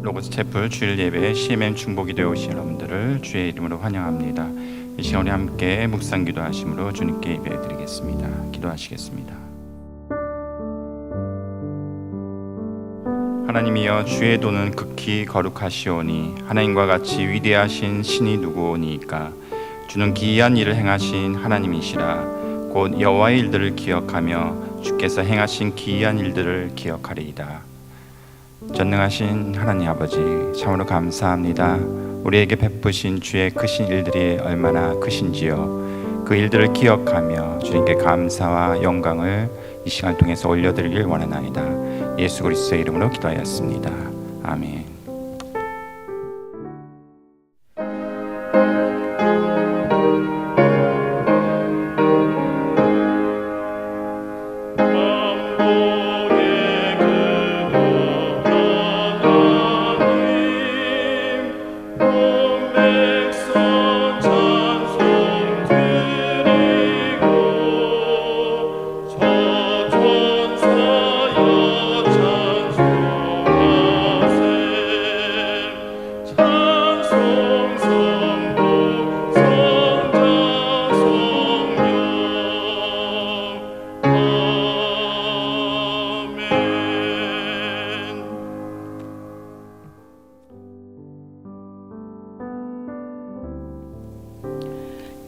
로고스 채플 주일 예배에 CMM 중보기도에 오신 여러분들을 주의 이름으로 환영합니다. 이 시간에 함께 묵상 기도하심으로 주님께 예배드리겠습니다. 기도하시겠습니다. 하나님이여, 주의 도는 극히 거룩하시오니 하나님과 같이 위대하신 신이 누구오니이까. 주는 기이한 일을 행하신 하나님이시라. 곧 여호와의 일들을 기억하며 주께서 행하신 기이한 일들을 기억하리이다. 전능하신 하나님 아버지, 참으로 감사합니다. 우리에게 베푸신 주의 크신 일들이 얼마나 크신지요. 그 일들을 기억하며 주님께 감사와 영광을 이 시간을 통해서 올려드리길 원하나이다. 예수 그리스도의 이름으로 기도하였습니다. 아멘.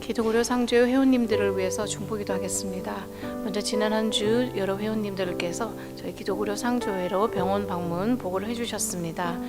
기도고려 상주의 회원님들을 위해서 중보기도 하겠습니다. 먼저 지난 한 주 여러 회원님들께서 저희 기도고려 상주회로 병원 방문 보고를 해주셨습니다.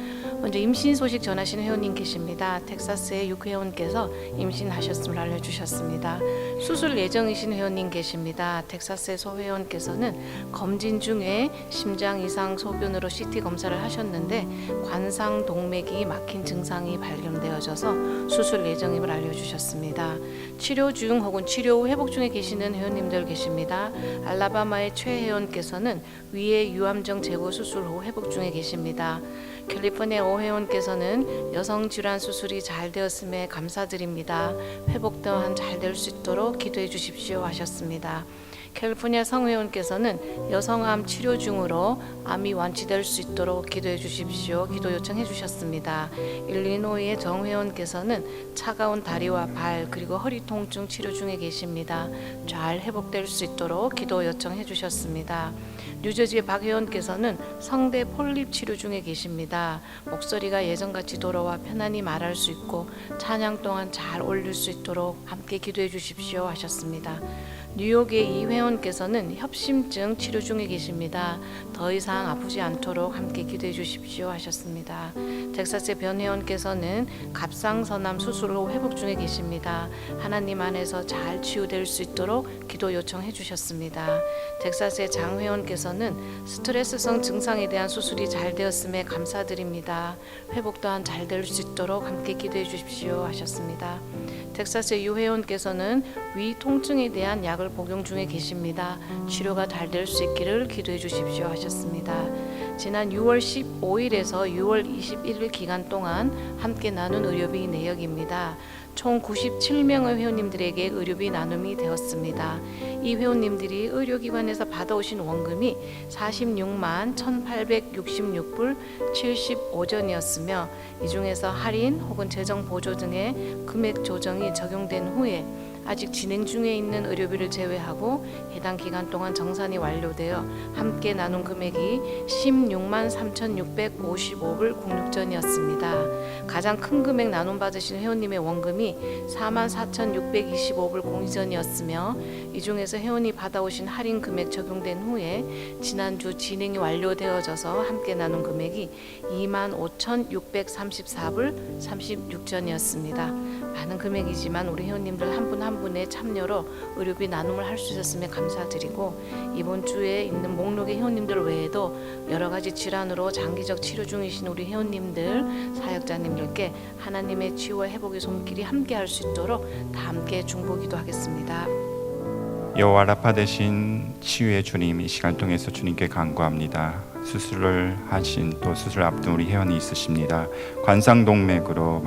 먼저 임신 소식 전하시는 회원님 계십니다. 텍사스의 6회원께서 임신하셨음을 알려주셨습니다. 수술 예정이신 회원님 계십니다. 텍사스의 소회원께서는 검진 중에 심장 이상 소견으로 CT 검사를 하셨는데 관상 동맥이 막힌 증상이 발견되어져서 수술 예정임을 알려주셨습니다. 치료 중 혹은 치료 후 회복 중에 계시는 회원님들 계십니다. 알라바마의 최 회원께서는 위의 유암정 제거 수술 후 회복 중에 계십니다. 캘리포니아 오 회원께서는 여성 질환 수술이 잘 되었음에 감사드립니다. 회복 또한 잘 될 수 있도록 기도해 주십시오 하셨습니다. 캘리포니아 성회원께서는 여성암 치료 중으로 암이 완치될 수 있도록 기도해 주십시오. 기도 요청해 주셨습니다. 일리노이의 정회원께서는 차가운 다리와 발 그리고 허리 통증 치료 중에 계십니다. 잘 회복될 수 있도록 기도 요청해 주셨습니다. 뉴저지의 박 회원께서는 성대 폴립 치료 중에 계십니다. 목소리가 예전같이 돌아와 편안히 말할 수 있고 찬양 동안 잘 올릴 수 있도록 함께 기도해 주십시오 하셨습니다. 뉴욕의 이 회원께서는 협심증 치료 중에 계십니다. 더 이상 아프지 않도록 함께 기도해 주십시오 하셨습니다. 텍사스의 변 회원께서는 갑상선암 수술 후 회복 중에 계십니다. 하나님 안에서 잘 치유될 수 있도록 기도 요청해 주셨습니다. 텍사스의 장 회원께서는 스트레스성 증상에 대한 수술이 잘 되었음에 감사드립니다. 회복 또한 잘 될 수 있도록 함께 기도해 주십시오 하셨습니다. 텍사스의 유 회원께서는 위 통증에 대한 약을 복용 중에 계십니다. 치료가 잘 될 수 있기를 기도해 주십시오 하셨습니다. 지난 6월 15일에서 6월 21일 기간 동안 함께 나눈 의료비 내역입니다. 총 97명의 회원님들에게 의료비 나눔이 되었습니다. 이 회원님들이 의료기관에서 받아오신 원금이 46만 1,866불 75전이었으며 이 중에서 할인 혹은 재정 보조 등의 금액 조정이 적용된 후에 아직 진행 중에 있는 의료비를 제외하고 해당 기간 동안 정산이 완료되어 함께 나눈 금액이 16만 3,655불 06전이었습니다. 가장 큰 금액 나눔 받으신 회원님의 원금이 4만 4,625불 02전이었으며 이 중에서 회원이 받아오신 할인 금액 적용된 후에 지난주 진행이 완료되어져서 함께 나눈 금액이 2만 5,634불 36전이었습니다. 많은 금액이지만 우리 회원님들 한 분 한 분의 참여로 의료비 나눔을 할 수 있었음에 감사드리고 이번 주에 있는 목록의 회원님들 외에도 여러 가지 질환으로 장기적 치료 중이신 우리 회원님들 사역자님들께 하나님의 치유와 회복의 손길이 함께 할 수 있도록 다 함께 중보기도 하겠습니다. 여호와 라파 되신 치유의 주님, 이 시간 통해서 주님께 간구합니다. 수술을 하신 또 수술 앞둔 우리 회원이 있으십니다. 관상동맥으로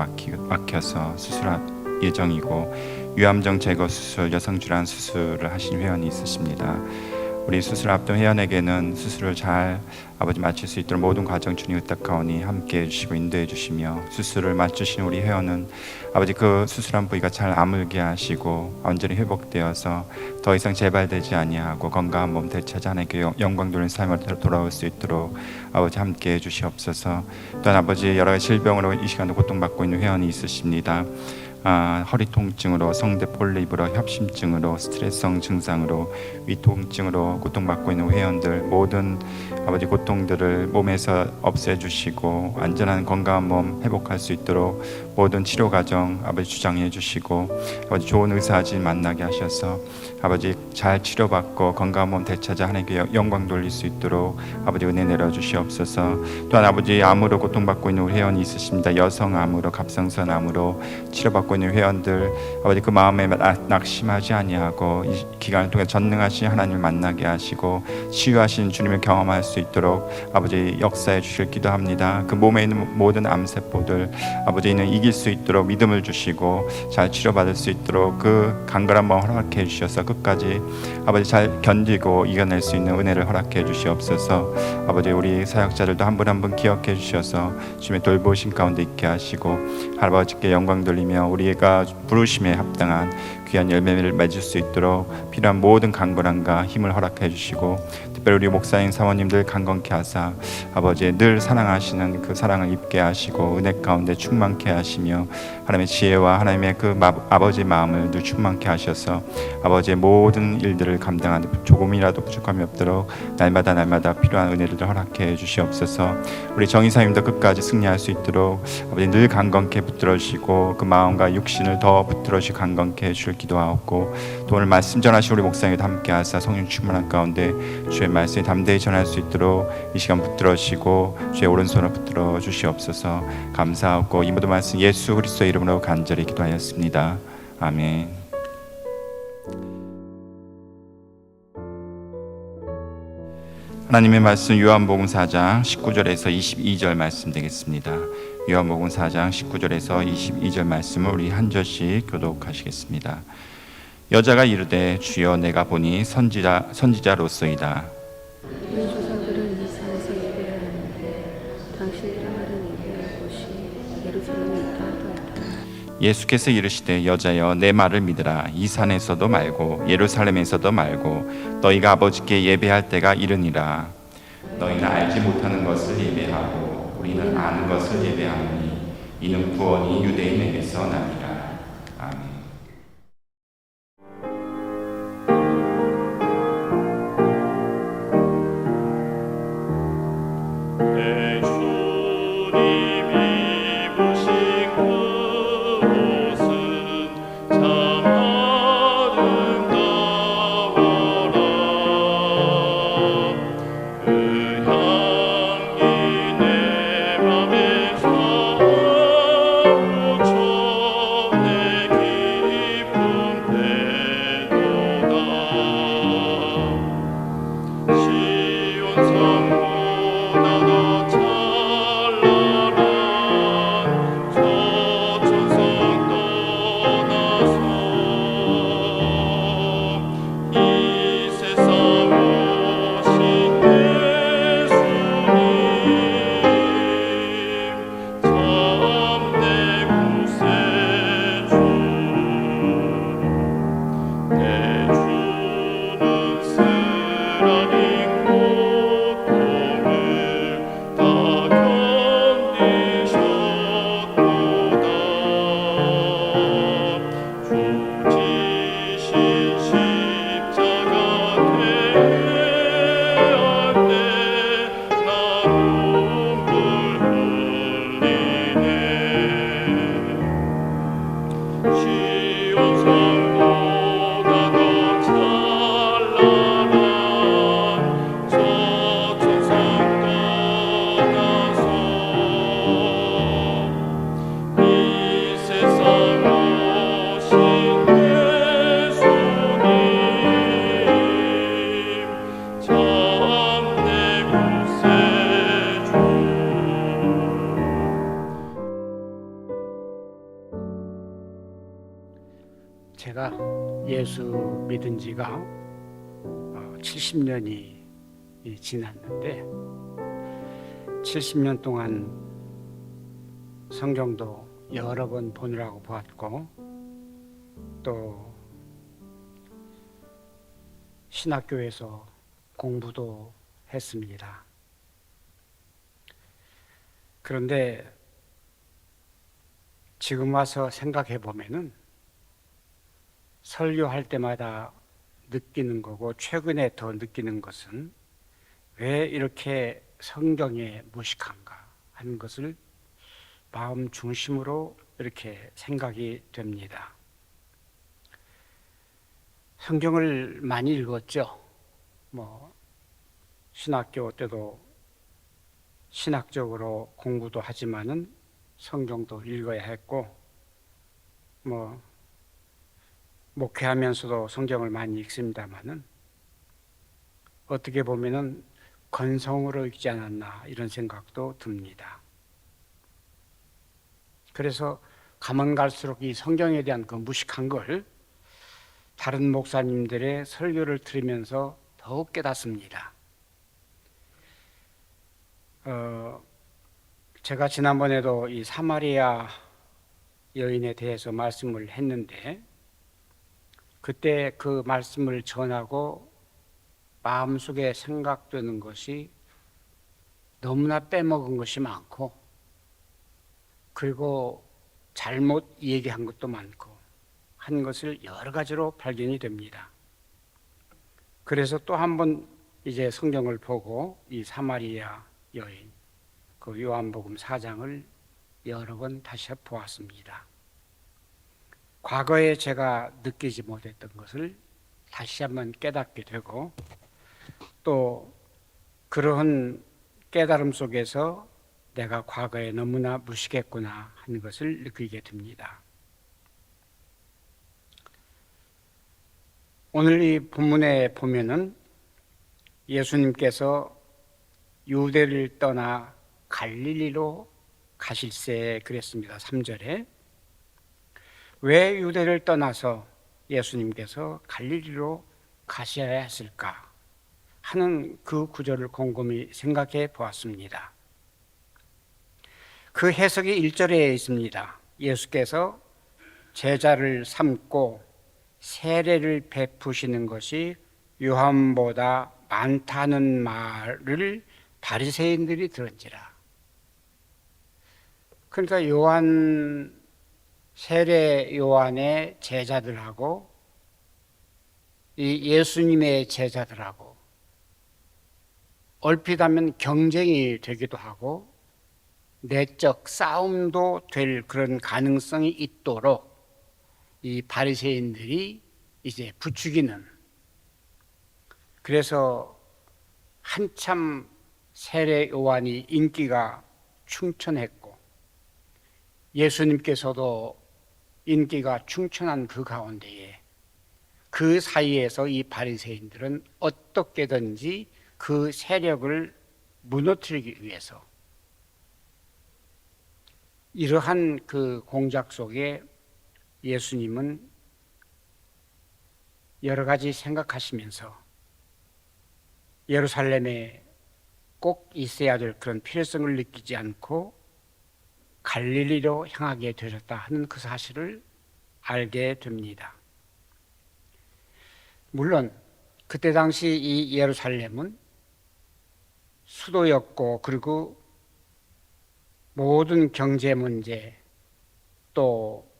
막혀서 수술할 예정이고 유암정 제거 수술, 여성질환 수술을 하신 회원이 있으십니다. 우리 수술 앞둔 회원에게는 수술을 잘 아버지 마칠 수 있도록 모든 과정 주님 의탁하오니 함께해 주시고 인도해 주시며, 수술을 마치신 우리 회원은 아버지 그 수술한 부위가 잘 아물게 하시고 완전히 회복되어서 더 이상 재발되지 아니하고 건강한 몸 되찾아 하나님께 영광 돌리는 삶으로 돌아올 수 있도록 아버지 함께해 주시옵소서. 또한 아버지 여러 가지 질병으로 이 시간에 고통받고 있는 회원이 있으십니다. 허리 통증으로, 성대 폴립으로, 협심증으로, 스트레스성 증상으로, 위 통증으로 고통받고 있는 회원들 모든 아버지 고통들을 몸에서 없애주시고 완전한 건강한 몸 회복할 수 있도록 모든 치료 과정 아버지 주장해 주시고, 아버지 좋은 의사진 만나게 하셔서 아버지 잘 치료받고 건강한 몸 되찾아 하나님께 영광 돌릴 수 있도록 아버지 은혜 내려 주시옵소서. 또한 아버지 암으로 고통받고 있는 회원이 있으십니다. 여성 암으로, 갑상선 암으로 치료받고 있는 회원들 아버지 그 마음에 낙심하지 아니하고 이 기간을 통해 전능하신 하나님을 만나게 하시고 치유하신 주님을 경험할 수 있도록 아버지 역사해 주실 기도합니다. 그 몸에 있는 모든 암세포들 아버지는 이길 수 있도록 믿음을 주시고 잘 치료받을 수 있도록 그 강건한 마음 허락해 주셔서 끝까지 아버지 잘 견디고 이겨낼 수 있는 은혜를 허락해 주시옵소서. 아버지 우리 사역자들도 한 분 한 분 기억해 주셔서 주님의 돌보심 가운데 있게 하시고 아버지께 영광 돌리며 우리가 부르심에 합당한 귀한 열매를 맺을 수 있도록 필요한 모든 강건함과 힘을 허락해 주시고, 특별히 우리 목사님 사모님들 강건케 하사 아버지 늘 사랑하시는 그 사랑을 입게 하시고 은혜 가운데 충만케 하시며 하나님의 지혜와 하나님의 그 아버지의 마음을 늘 충만케 하셔서 아버지의 모든 일들을 감당하는 조금이라도 부족함이 없도록 날마다 필요한 은혜를 허락해 주시옵소서. 우리 정의사님도 끝까지 승리할 수 있도록 아버지 늘 강건케 붙들어 주시고 그 마음과 육신을 더 붙들어 주시고 강건케 해주실 기도하옵고, 또 오늘 말씀 전하신 우리 목사님도 함께 하사 성령 충만한 가운데 주의 말씀이 담대히 전할 수 있도록 이 시간 붙들어 주시고 주의 오른손을 붙들어 주시옵소서. 감사하고 이 모든 말씀 예수 그리스도의 이름으로 간절히 기도하였습니다. 아멘. 하나님의 말씀 요한복음 4장 19절에서 22절 말씀 되겠습니다. 요한복음 4장 19절에서 22절 말씀을 우리 한 절씩 교독하시겠습니다. 여자가 이르되 주여 내가 보니 선지자로소이다. 우리 조상들은 이 산에서 예배하였는데 당신들의 말은 예배할 곳이 예루살렘에 있다 하더이다. 예수께서 이르시되 여자여 내 말을 믿으라. 이 산에서도 말고 예루살렘에서도 말고 너희가 아버지께 예배할 때가 이르니라. 너희는 알지 못하는 것을 예배하고 우리는 아는 것을 예배하노니 이는 구원이 유대인에게서 나니라. 아멘. 내 주님이 보신 그곳은 참 아름다워라. 그 향기 내 맘에 사무쳐 내 기쁨 되도다. 시온 성보다 더 찬란한 서천성 떠나서 이 세상 오신 예수님 참내 구세주. 내 주는 쓰라린 고통을 다 견디셨도다. 주 지신 십자가 대할 때 나 눈물 흘리네. 시온 성보다 더 찬란한 서천성 떠나서 이 세상 오신 예수님 참내 구세주. 제가 예수 믿은 지가 70년이 지났는데 70년 동안 성경도 여러 번 보느라고 보았고 또 신학교에서 공부도 했습니다. 그런데 지금 와서 생각해 보면은 설교할 때마다 느끼는 거고 최근에 더 느끼는 것은 왜 이렇게 성경에 무식한가 하는 것을 마음 중심으로 이렇게 생각이 됩니다. 성경을 많이 읽었죠. 신학교 때도 신학적으로 공부도 하지만은 성경도 읽어야 했고 목회하면서도 성경을 많이 읽습니다만은 어떻게 보면은 건성으로 읽지 않았나 이런 생각도 듭니다. 그래서 가면 갈수록 이 성경에 대한 그 무식한 걸 다른 목사님들의 설교를 들으면서 더욱 깨닫습니다. 제가 지난번에도 이 사마리아 여인에 대해서 말씀을 했는데 그때 그 말씀을 전하고 마음속에 생각되는 것이 너무나 빼먹은 것이 많고 그리고 잘못 얘기한 것도 많고 한 것을 여러 가지로 발견이 됩니다. 그래서 또 한 번 이제 성경을 보고 이 사마리아 여인 그 요한복음 4장을 여러 번 다시 보았습니다. 과거에 제가 느끼지 못했던 것을 다시 한번 깨닫게 되고 또 그러한 깨달음 속에서 내가 과거에 너무나 무식했구나 하는 것을 느끼게 됩니다. 오늘 이 본문에 보면은 예수님께서 유대를 떠나 갈릴리로 가실새 그랬습니다. 3절에 왜 유대를 떠나서 예수님께서 갈릴리로 가셔야 했을까 하는 그 구절을 곰곰이 생각해 보았습니다. 그 해석이 1절에 있습니다. 예수께서 제자를 삼고 세례를 베푸시는 것이 요한보다 많다는 말을 바리새인들이 들은지라. 그러니까 세례 요한의 제자들하고 이 예수님의 제자들하고 얼핏 하면 경쟁이 되기도 하고 내적 싸움도 될 그런 가능성이 있도록 이 바리새인들이 이제 부추기는, 그래서 한참 세례 요한이 인기가 충천했고 예수님께서도 인기가 충천한 그 가운데에 그 사이에서 이 바리새인들은 어떻게든지 그 세력을 무너뜨리기 위해서 이러한 그 공작 속에 예수님은 여러 가지 생각하시면서 예루살렘에 꼭 있어야 될 그런 필요성을 느끼지 않고 갈릴리로 향하게 되셨다 하는 그 사실을 알게 됩니다. 물론 그때 당시 이 예루살렘은 수도였고 그리고 모든 경제 문제 또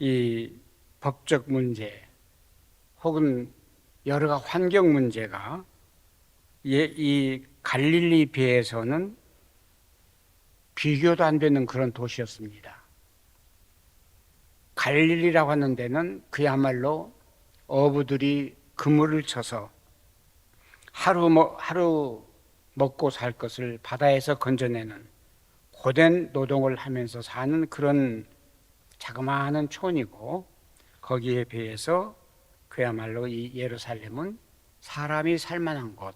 이 법적 문제 혹은 여러 환경 문제가 이 갈릴리 비해서는 비교도 안 되는 그런 도시였습니다. 갈릴리라고 하는 데는 그야말로 어부들이 그물을 쳐서 하루 먹고 살 것을 바다에서 건져내는 고된 노동을 하면서 사는 그런 자그마한 촌이고 거기에 비해서 그야말로 이 예루살렘은 사람이 살만한 곳,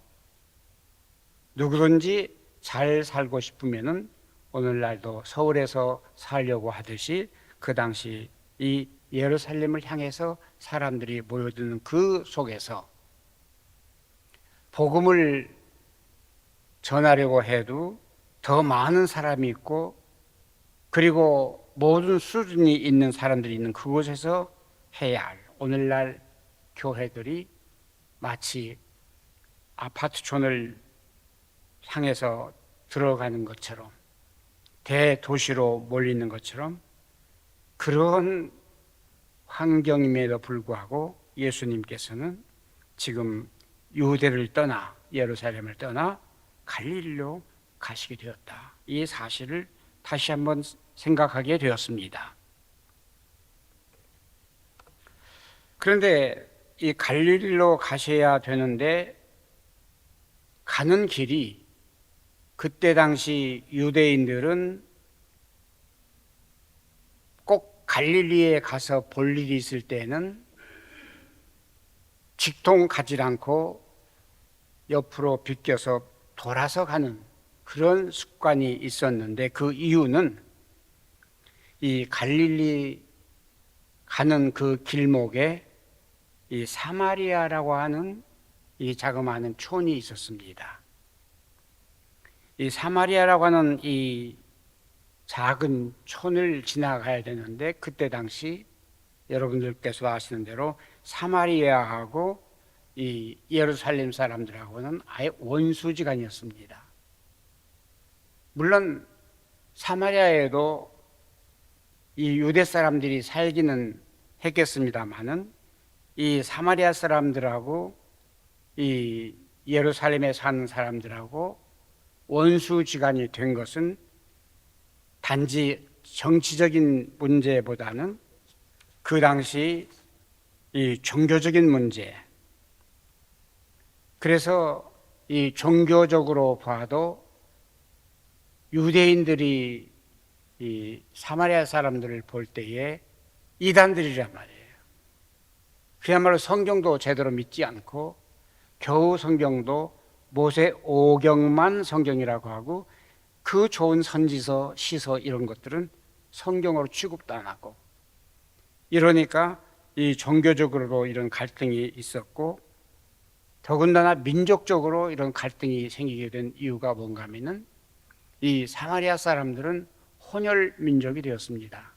누구든지 잘 살고 싶으면은 오늘날도 서울에서 살려고 하듯이 그 당시 이 예루살렘을 향해서 사람들이 모여드는 그 속에서 복음을 전하려고 해도 더 많은 사람이 있고 그리고 모든 수준이 있는 사람들이 있는 그곳에서 해야 할 오늘날 교회들이 마치 아파트촌을 향해서 들어가는 것처럼 대도시로 몰리는 것처럼 그런 환경임에도 불구하고 예수님께서는 지금 유대를 떠나 예루살렘을 떠나 갈릴리로 가시게 되었다. 이 사실을 다시 한번 생각하게 되었습니다. 그런데 이 갈릴리로 가셔야 되는데 가는 길이 그때 당시 유대인들은 꼭 갈릴리에 가서 볼 일이 있을 때는 직통 가지 않고 옆으로 비껴서 돌아서 가는 그런 습관이 있었는데 그 이유는 이 갈릴리 가는 그 길목에 이 사마리아라고 하는 이 자그마한 촌이 있었습니다. 이 사마리아라고 하는 이 작은 촌을 지나가야 되는데 그때 당시 여러분들께서 아시는 대로 사마리아하고 이 예루살렘 사람들하고는 아예 원수지간이었습니다. 물론 사마리아에도 이 유대 사람들이 살기는 했겠습니다만은 이 사마리아 사람들하고 이 예루살렘에 사는 사람들하고 원수지간이 된 것은 단지 정치적인 문제보다는 그 당시 이 종교적인 문제, 그래서 이 종교적으로 봐도 유대인들이 이 사마리아 사람들을 볼 때에 이단들이란 말이에요. 그야말로 성경도 제대로 믿지 않고 겨우 성경도 모세 오경만 성경이라고 하고 그 좋은 선지서, 시서 이런 것들은 성경으로 취급도 안 하고 이러니까 이 종교적으로도 이런 갈등이 있었고 더군다나 민족적으로 이런 갈등이 생기게 된 이유가 뭔가 하면은 이 사마리아 사람들은 혼혈 민족이 되었습니다.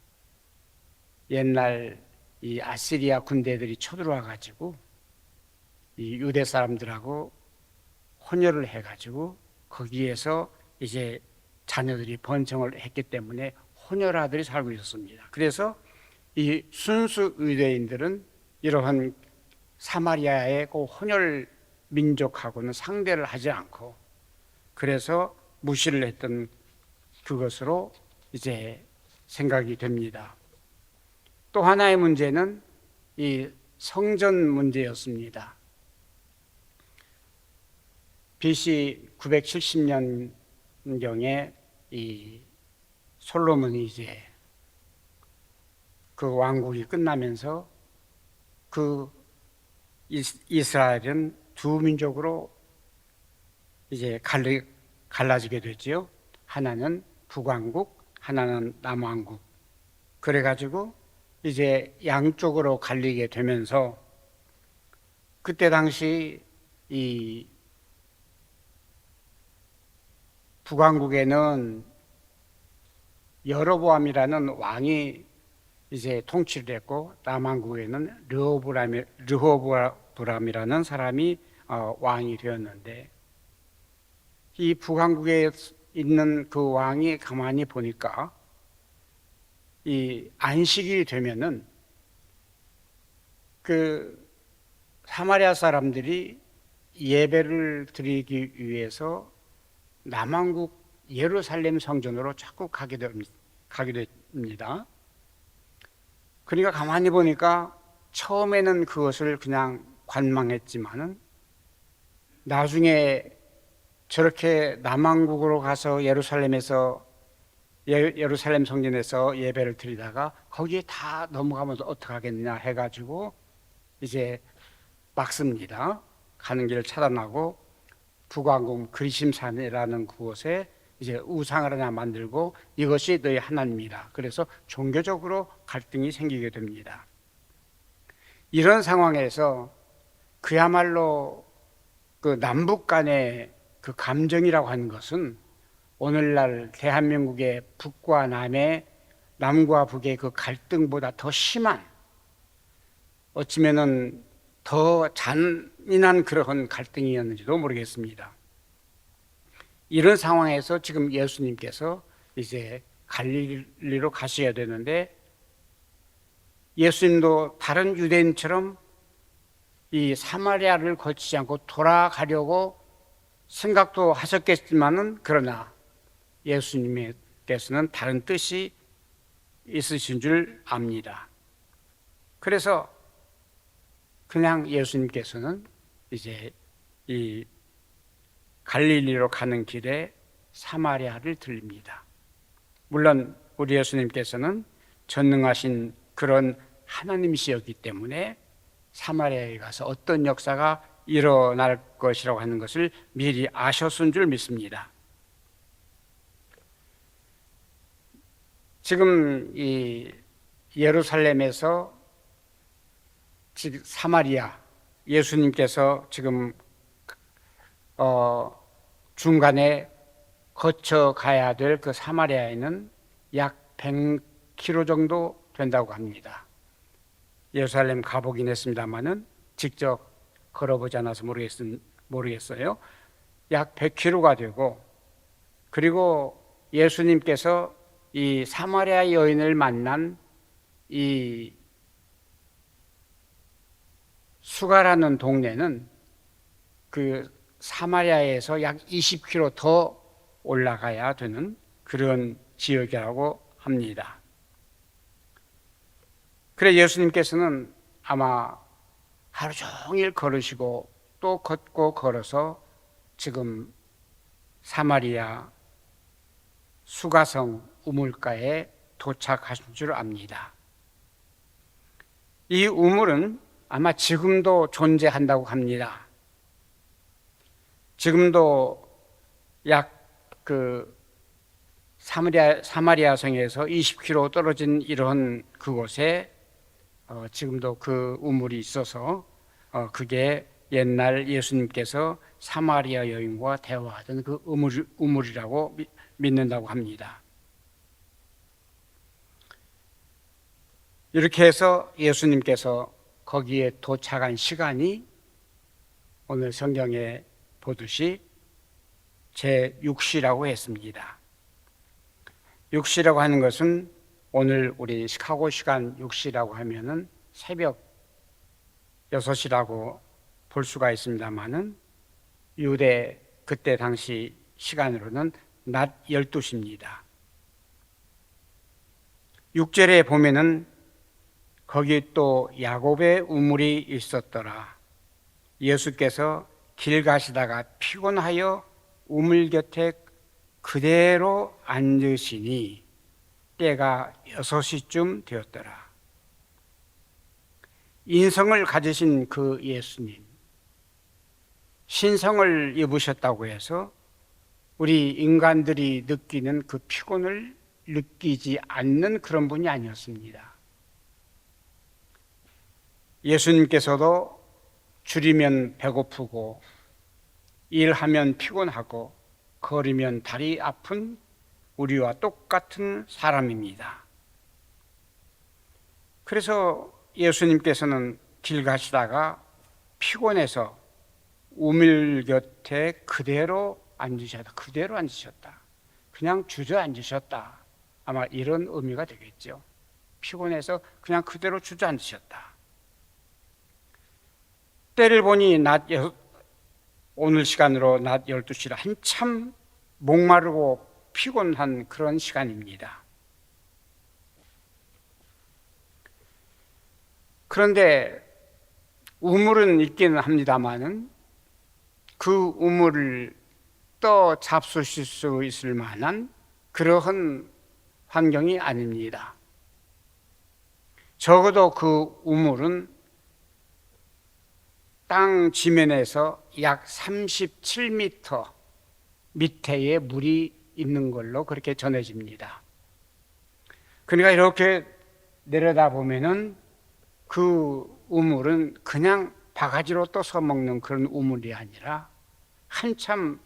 옛날 이 아시리아 군대들이 쳐들어와 가지고 이 유대 사람들하고 혼혈을 해 가지고 거기에서 이제 자녀들이 번성을 했기 때문에 혼혈아들이 살고 있었습니다. 그래서 이 순수 유대인들은 이러한 사마리아의 그 혼혈 민족하고는 상대를 하지 않고 그래서 무시를 했던 그것으로 이제 생각이 됩니다. 또 하나의 문제는 이 성전 문제였습니다. BC 970년경에 이 솔로몬이 이제 그 왕국이 끝나면서 그 이스라엘은 두 민족으로 이제 갈라지게 됐지요. 하나는 북왕국, 하나는 남왕국. 그래가지고 이제 양쪽으로 갈리게 되면서 그때 당시 이 북왕국에는 여로보암이라는 왕이 이제 통치를 했고 남왕국에는 르호보암이라는 사람이 왕이 되었는데 이 북왕국에 있는 그 왕이 가만히 보니까 이 안식이 되면은 그 사마리아 사람들이 예배를 드리기 위해서 남왕국 예루살렘 성전으로 자꾸 가게 됩니다. 그러니까 가만히 보니까 처음에는 그것을 그냥 관망했지만은 나중에 저렇게 남왕국으로 가서 예루살렘에서 예루살렘 성전에서 예배를 드리다가 거기에 다 넘어가면 어떡하겠느냐 해가지고 이제 막습니다. 가는 길을 차단하고 북왕국 그리심산이라는 그곳에 이제 우상을 하나 만들고 이것이 너희 하나님이라. 그래서 종교적으로 갈등이 생기게 됩니다. 이런 상황에서 그야말로 그 남북 간의 그 감정이라고 하는 것은 오늘날 대한민국의 북과 남의 남과 북의 그 갈등보다 더 심한, 어찌면은 더 잔인한 그러한 갈등이었는지도 모르겠습니다. 이런 상황에서 지금 예수님께서 이제 갈릴리로 가셔야 되는데, 예수님도 다른 유대인처럼 이 사마리아를 거치지 않고 돌아가려고 생각도 하셨겠지만은, 그러나 예수님께서는 다른 뜻이 있으신 줄 압니다. 그래서 그냥 예수님께서는 이제 이 갈릴리로 가는 길에 사마리아를 들립니다. 물론 우리 예수님께서는 전능하신 그런 하나님이시였기 때문에 사마리아에 가서 어떤 역사가 일어날 것이라고 하는 것을 미리 아셨은 줄 믿습니다. 지금 이 예루살렘에서 지금 사마리아, 예수님께서 지금 중간에 거쳐 가야 될 그 사마리아에는 약 100km 정도 된다고 합니다. 예루살렘 가보긴 했습니다만은 직접 걸어보지 않아서 모르겠어요. 약 100km가 되고, 그리고 예수님께서 이 사마리아 여인을 만난 이 수가라는 동네는 그 사마리아에서 약 20km 더 올라가야 되는 그런 지역이라고 합니다. 그래 예수님께서는 아마 하루 종일 걸으시고 또 걷고 걸어서 지금 사마리아 수가성 우물가에 도착하신 줄 압니다. 이 우물은 아마 지금도 존재한다고 합니다. 지금도 약 그 사마리아 성에서 20km 떨어진 이런 그곳에 지금도 그 우물이 있어서 그게 옛날 예수님께서 사마리아 여인과 대화하던 그 우물이라고 믿는다고 합니다. 이렇게 해서 예수님께서 거기에 도착한 시간이 오늘 성경에 보듯이 제6시라고 했습니다. 6시라고 하는 것은 오늘 우리 시카고 시간 6시라고 하면은 새벽 6시라고 볼 수가 있습니다만은 유대 그때 당시 시간으로는 낮 12시입니다. 6절에 보면은 거기 또 야곱의 우물이 있었더라. 예수께서 길 가시다가 피곤하여 우물 곁에 그대로 앉으시니 때가 6시쯤 되었더라. 인성을 가지신 그 예수님, 신성을 입으셨다고 해서 우리 인간들이 느끼는 그 피곤을 느끼지 않는 그런 분이 아니었습니다. 예수님께서도 줄이면 배고프고 일하면 피곤하고 걸으면 다리 아픈 우리와 똑같은 사람입니다. 그래서 예수님께서는 길 가시다가 피곤해서 우물 곁에 그대로 앉으셨다. 그냥 주저앉으셨다. 아마 이런 의미가 되겠죠. 피곤해서 그냥 그대로 주저앉으셨다. 때를 보니 오늘 시간으로 낮 12시라 한참 목마르고 피곤한 그런 시간입니다. 그런데 우물은 있기는 합니다만은 그 우물을 떠 잡수실 수 있을 만한 그러한 환경이 아닙니다. 적어도 그 우물은 땅 지면에서 약 37m 밑에에 물이 있는 걸로 그렇게 전해집니다. 그러니까 이렇게 내려다 보면은 그 우물은 그냥 바가지로 떠서 먹는 그런 우물이 아니라 한참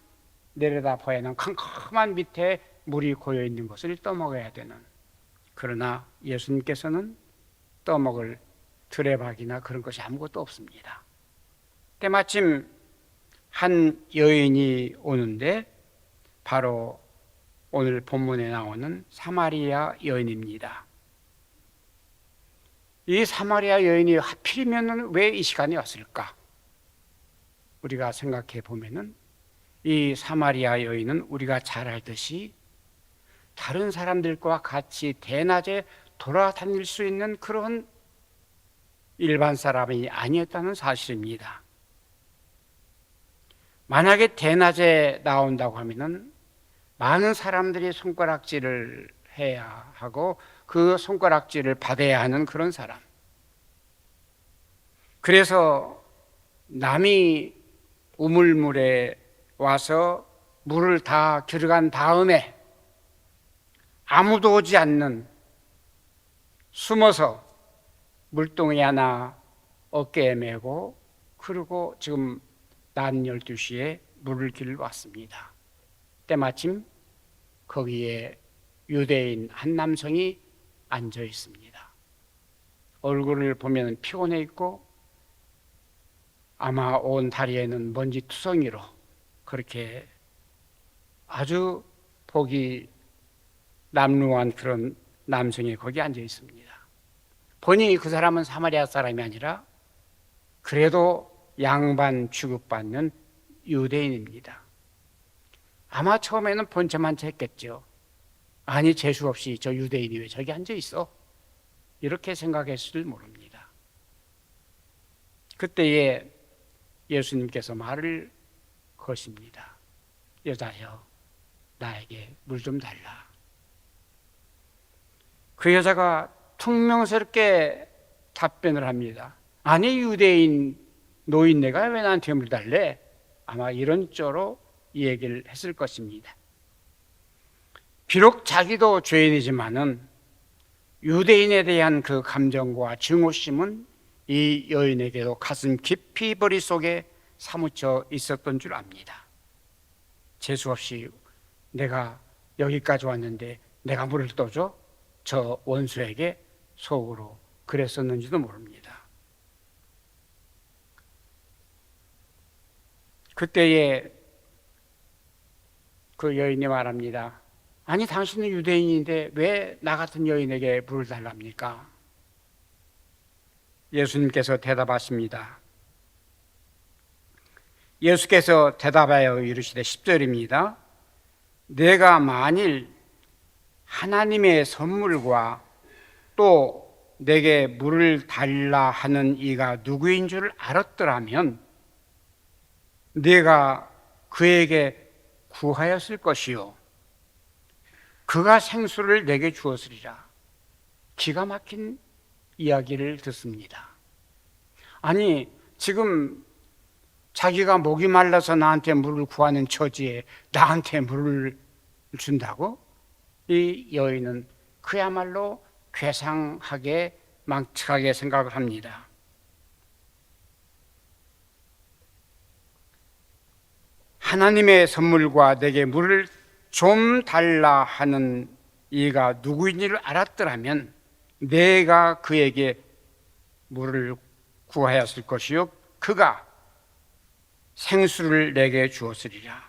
내려다 봐야는 캄캄한 밑에 물이 고여 있는 것을 떠먹어야 되는, 그러나 예수님께서는 떠먹을 드레박이나 그런 것이 아무것도 없습니다. 때마침 한 여인이 오는데 바로 오늘 본문에 나오는 사마리아 여인입니다. 이 사마리아 여인이 하필이면 왜 이 시간에 왔을까? 우리가 생각해 보면은 이 사마리아 여인은 우리가 잘 알듯이 다른 사람들과 같이 대낮에 돌아다닐 수 있는 그런 일반 사람이 아니었다는 사실입니다. 만약에 대낮에 나온다고 하면은 많은 사람들이 손가락질을 해야 하고 그 손가락질을 받아야 하는 그런 사람. 그래서 남이 우물물에 와서 물을 다 들어간 다음에 아무도 오지 않는, 숨어서 물동이 하나 어깨에 메고, 그리고 지금 낮 12시에 물을 길러 왔습니다. 때마침 거기에 유대인 한 남성이 앉아 있습니다. 얼굴을 보면 피곤해 있고 아마 온 다리에는 먼지 투성이로 그렇게 아주 보기 남루한 그런 남성이 거기 앉아 있습니다. 보니 그 사람은 사마리아 사람이 아니라 그래도 양반 취급받는 유대인입니다. 아마 처음에는 번쩍만쩍 했겠죠. 아니 재수 없이 저 유대인이 왜 저기 앉아 있어? 이렇게 생각했을 모릅니다. 그때에 예수님께서 말을 거십니다. 여자여, 나에게 물 좀 달라. 그 여자가 퉁명스럽게 답변을 합니다. 아니 유대인 노인네가 왜 나한테 물 달래? 아마 이런 쪽으로 이 얘기를 했을 것입니다. 비록 자기도 죄인이지만은 유대인에 대한 그 감정과 증오심은 이 여인에게도 가슴 깊이 머릿속에 사무쳐 있었던 줄 압니다. 재수없이 내가 여기까지 왔는데 내가 물을 떠줘? 저 원수에게 속으로 그랬었는지도 모릅니다. 그때에 그 여인이 말합니다. 아니 당신은 유대인인데 왜 나 같은 여인에게 물을 달랍니까? 예수님께서 대답하십니다. 예수께서 대답하여 이르시되 10절입니다. 내가 만일 하나님의 선물과 또 내게 물을 달라 하는 이가 누구인 줄 알았더라면 내가 그에게 구하였을 것이요 그가 생수를 내게 주었으리라. 기가 막힌 이야기를 듣습니다. 아니 지금 자기가 목이 말라서 나한테 물을 구하는 처지에 나한테 물을 준다고? 이 여인은 그야말로 괴상하게 망측하게 생각을 합니다. 하나님의 선물과 내게 물을 좀 달라 하는 이가 누구인지를 알았더라면 내가 그에게 물을 구하였을 것이요 그가 생수를 내게 주었으리라.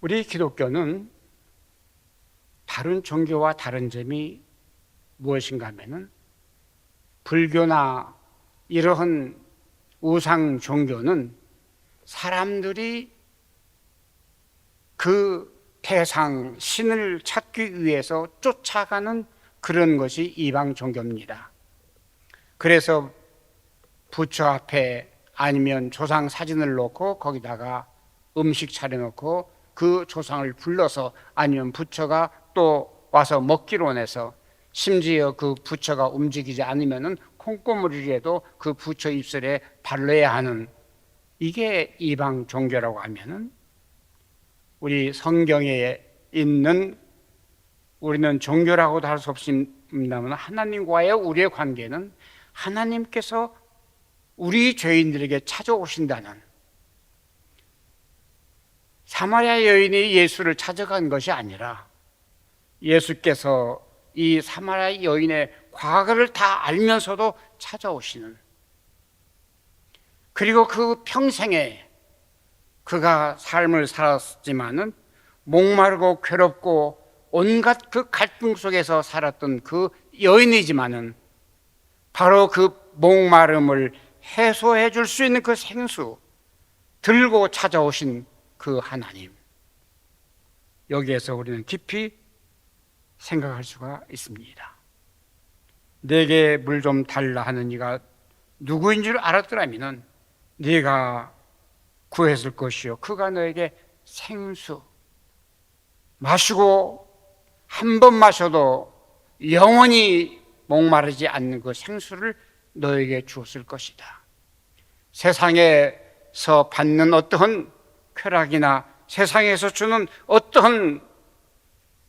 우리 기독교는 다른 종교와 다른 점이 무엇인가 하면은 불교나 이러한 우상 종교는 사람들이 그 대상 신을 찾기 위해서 쫓아가는 그런 것이 이방 종교입니다. 그래서 부처 앞에 아니면 조상 사진을 놓고 거기다가 음식 차려놓고 그 조상을 불러서 아니면 부처가 또 와서 먹기로 해서 심지어 그 부처가 움직이지 않으면은 콩고물이라도 그 부처 입술에 발라야 하는, 이게 이방 종교라고 하면은 우리 성경에 있는, 우리는 종교라고도 할 수 없이 기쁨나무는 하나님과의 우리의 관계는 하나님께서 우리 죄인들에게 찾아오신다는, 사마리아 여인이 예수를 찾아간 것이 아니라 예수께서 이 사마리아 여인의 과거를 다 알면서도 찾아오시는, 그리고 그 평생에 그가 삶을 살았지만은 목마르고 괴롭고 온갖 그 갈등 속에서 살았던 그 여인이지만은 바로 그 목마름을 해소해 줄 수 있는 그 생수 들고 찾아오신 그 하나님, 여기에서 우리는 깊이 생각할 수가 있습니다. 내게 물 좀 달라 하는 이가 누구인 줄 알았더라면 네가 구했을 것이요 그가 너에게 생수, 마시고 한 번 마셔도 영원히 목마르지 않는 그 생수를 너에게 주었을 것이다. 세상에서 받는 어떠한 쾌락이나 세상에서 주는 어떠한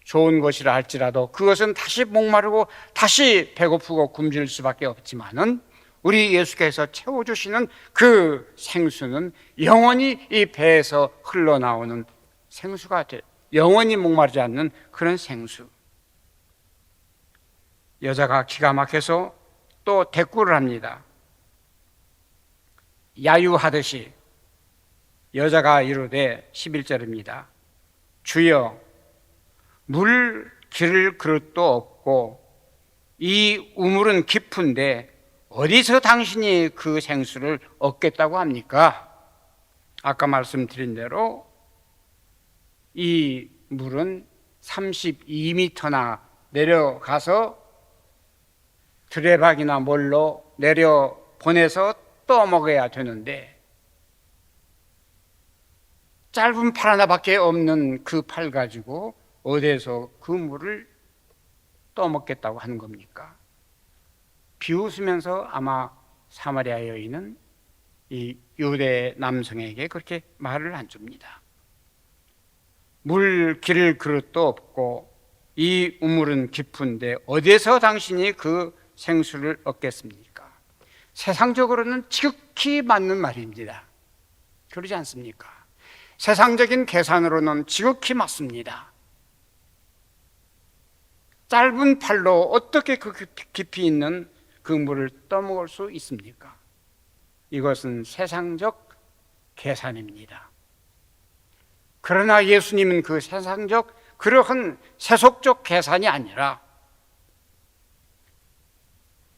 좋은 것이라 할지라도 그것은 다시 목마르고 다시 배고프고 굶주릴 수밖에 없지만은 우리 예수께서 채워주시는 그 생수는 영원히 이 배에서 흘러나오는 생수가 돼, 영원히 목마르지 않는 그런 생수. 여자가 기가 막혀서 또 대꾸를 합니다. 야유하듯이 여자가 이르되 11절입니다. 주여, 물 기를 그릇도 없고 이 우물은 깊은데 어디서 당신이 그 생수를 얻겠다고 합니까? 아까 말씀드린 대로 이 물은 32m나 내려가서 드레박이나 뭘로 내려 보내서 떠먹어야 되는데 짧은 팔 하나밖에 없는 그 팔 가지고 어디에서 그 물을 떠먹겠다고 하는 겁니까? 비웃으면서 아마 사마리아 여인은 이 유대 남성에게 그렇게 말을 안 줍니다. 물 기를 그릇도 없고 이 우물은 깊은데 어디서 당신이 그 생수를 얻겠습니까? 세상적으로는 지극히 맞는 말입니다. 그러지 않습니까? 세상적인 계산으로는 지극히 맞습니다. 짧은 팔로 어떻게 그 깊이 있는 그 물을 떠먹을 수 있습니까? 이것은 세상적 계산입니다. 그러나 예수님은 그 세상적 그러한 세속적 계산이 아니라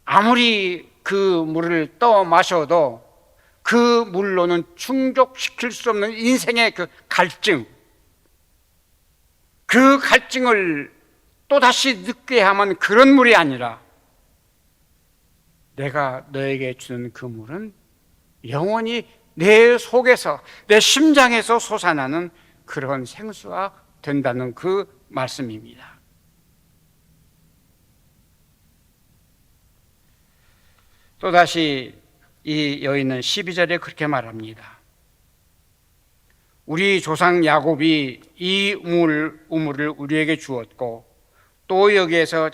아무리 그 물을 떠 마셔도 그 물로는 충족시킬 수 없는 인생의 그 갈증, 그 갈증을 또다시 느끼게 하면 그런 물이 아니라 내가 너에게 주는 그 물은 영원히 내 속에서, 내 심장에서 솟아나는 그런 생수가 된다는 그 말씀입니다. 또다시 이 여인은 12절에 그렇게 말합니다. 우리 조상 야곱이 이 우물을 우리에게 주었고 또 여기에서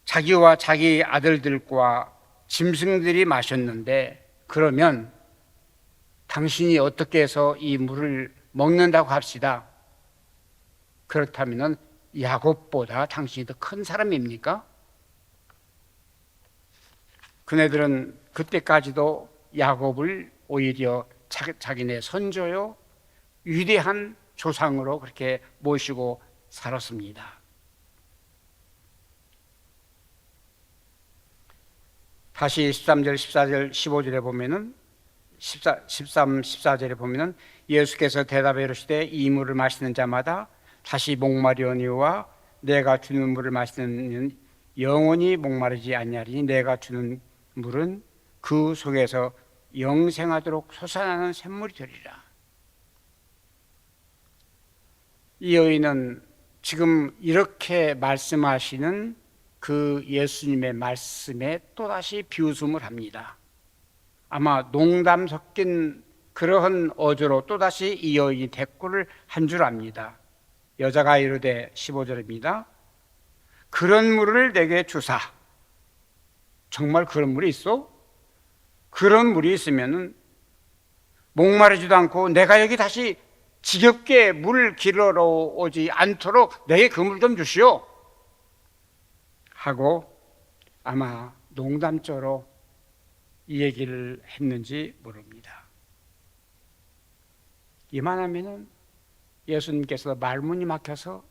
자기와 자기 아들들과 짐승들이 마셨는데 그러면 당신이 어떻게 해서 이 물을 먹는다고 합시다. 그렇다면 야곱보다 당신이 더 큰 사람입니까? 그네들은 그때까지도 야곱을 오히려 자기네 선조요 위대한 조상으로 그렇게 모시고 살았습니다. 다시 13절, 14절, 15절에 보면은 13, 14절에 보면은 예수께서 대답해 이르시되 이 물을 마시는 자마다 다시 목마려니와 내가 주는 물을 마시는 이는 영원히 목마르지 아니하리니 내가 주는 물은 그 속에서 영생하도록 솟아나는 샘물이 되리라. 이 여인은 지금 이렇게 말씀하시는 그 예수님의 말씀에 또다시 비웃음을 합니다. 아마 농담 섞인 그러한 어조로 또다시 이 여인이 대꾸를 한 줄 압니다. 여자가 이르되 15절입니다. 그런 물을 내게 주사. 정말 그런 물이 있어? 그런 물이 있으면은 목마르지도 않고 내가 여기 다시 지겹게 물 길러러 오지 않도록 내게 그 물 좀 주시오 하고 아마 농담조로 이 얘기를 했는지 모릅니다. 이만하면은 예수님께서 말문이 막혀서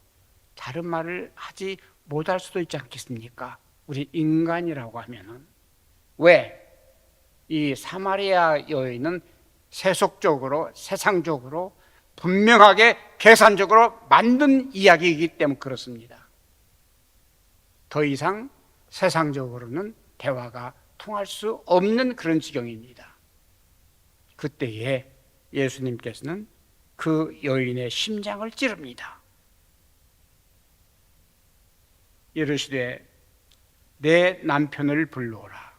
다른 말을 하지 못할 수도 있지 않겠습니까? 우리 인간이라고 하면은. 왜? 이 사마리아 여인은 세속적으로, 세상적으로 분명하게 계산적으로 만든 이야기이기 때문에 그렇습니다. 더 이상 세상적으로는 대화가 통할 수 없는 그런 지경입니다. 그때에 예수님께서는 그 여인의 심장을 찌릅니다. 이르시되 내 남편을 불러오라.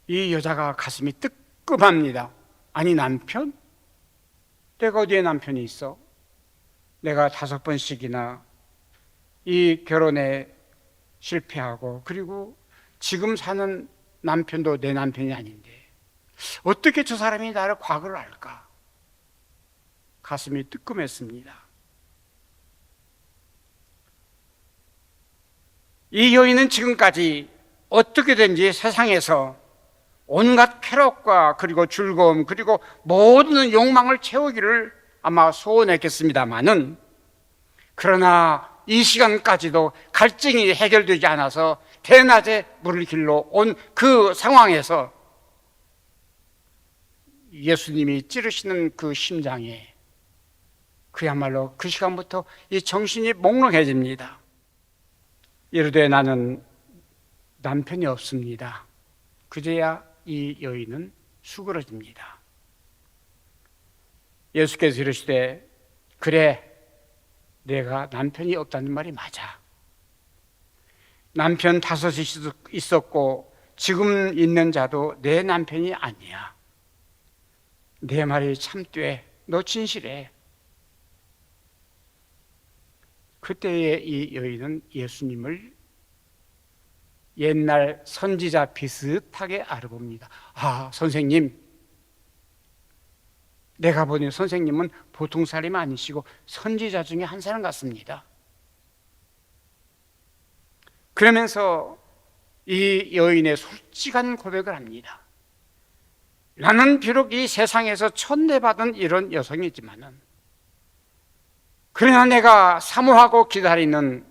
이 여자가 가슴이 뜨끔합니다. 아니 남편? 내가 어디에 남편이 있어? 내가 5번씩이나 이 결혼에 실패하고 그리고 지금 사는 남편도 내 남편이 아닌데 어떻게 저 사람이 나를 과거를 알까? 가슴이 뜨끔했습니다. 이 여인은 지금까지 어떻게든지 세상에서 온갖 쾌락과 그리고 즐거움 그리고 모든 욕망을 채우기를 아마 소원했겠습니다마는 그러나 이 시간까지도 갈증이 해결되지 않아서 대낮에 물을 길러 온 그 상황에서 예수님이 찌르시는 그 심장에 그야말로 그 시간부터 이 정신이 몽롱해집니다. 이르되 나는 남편이 없습니다. 그제야 이 여인은 수그러집니다. 예수께서 이르시되 그래 내가 남편이 없다는 말이 맞아. 남편 5이 있었고 지금 있는 자도 내 남편이 아니야. 내 말이 참돼. 너 진실해. 그때에 이 여인은 예수님을 옛날 선지자 비슷하게 알아봅니다. 아, 선생님. 내가 보니 선생님은 보통 사람이 아니시고 선지자 중에 한 사람 같습니다. 그러면서 이 여인의 솔직한 고백을 합니다. 나는 비록 이 세상에서 천대받은 이런 여성이지만은 그러나 내가 사모하고 기다리는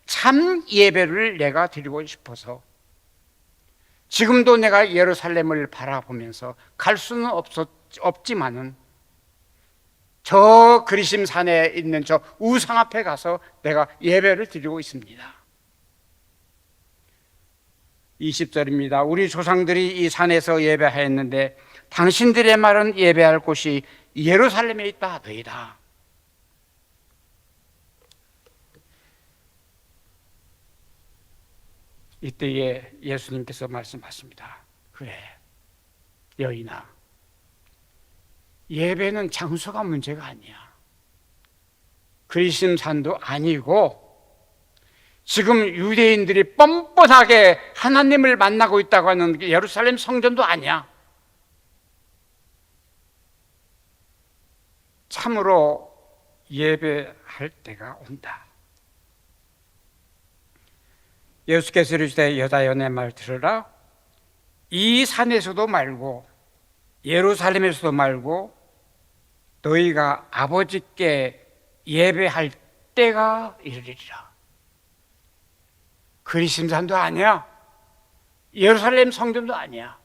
참 예배를 내가 드리고 싶어서 지금도 내가 예루살렘을 바라보면서 갈 수는 없지만은 저 그리심 산에 있는 저 우상 앞에 가서 내가 예배를 드리고 있습니다. 20절입니다. 우리 조상들이 이 산에서 예배하였는데 당신들의 말은 예배할 곳이 예루살렘에 있다 하더이다. 이때에 예수님께서 말씀하십니다. 그래, 여인아, 예배는 장소가 문제가 아니야. 그리심산도 아니고 지금 유대인들이 뻔뻔하게 하나님을 만나고 있다고 하는 예루살렘 성전도 아니야. 참으로 예배할 때가 온다. 예수께서 이르시되 여자여 내 말 들으라. 이 산에서도 말고 예루살렘에서도 말고 너희가 아버지께 예배할 때가 이르리라. 그리심산도 아니야. 예루살렘 성전도 아니야.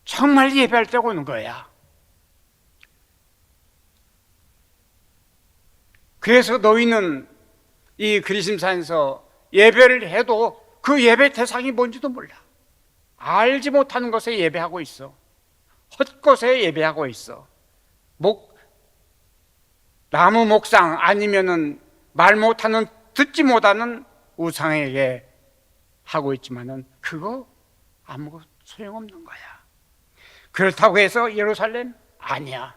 정말 예배할 때가 오는 거야. 그래서 너희는 이 그리심산에서 예배를 해도 그 예배 대상이 뭔지도 몰라. 알지 못하는 것에 예배하고 있어. 헛것에 예배하고 있어. 나무 목상 아니면은 말 못하는 듣지 못하는 우상에게 하고 있지만은 그거 아무 소용없는 거야. 그렇다고 해서 예루살렘 아니야.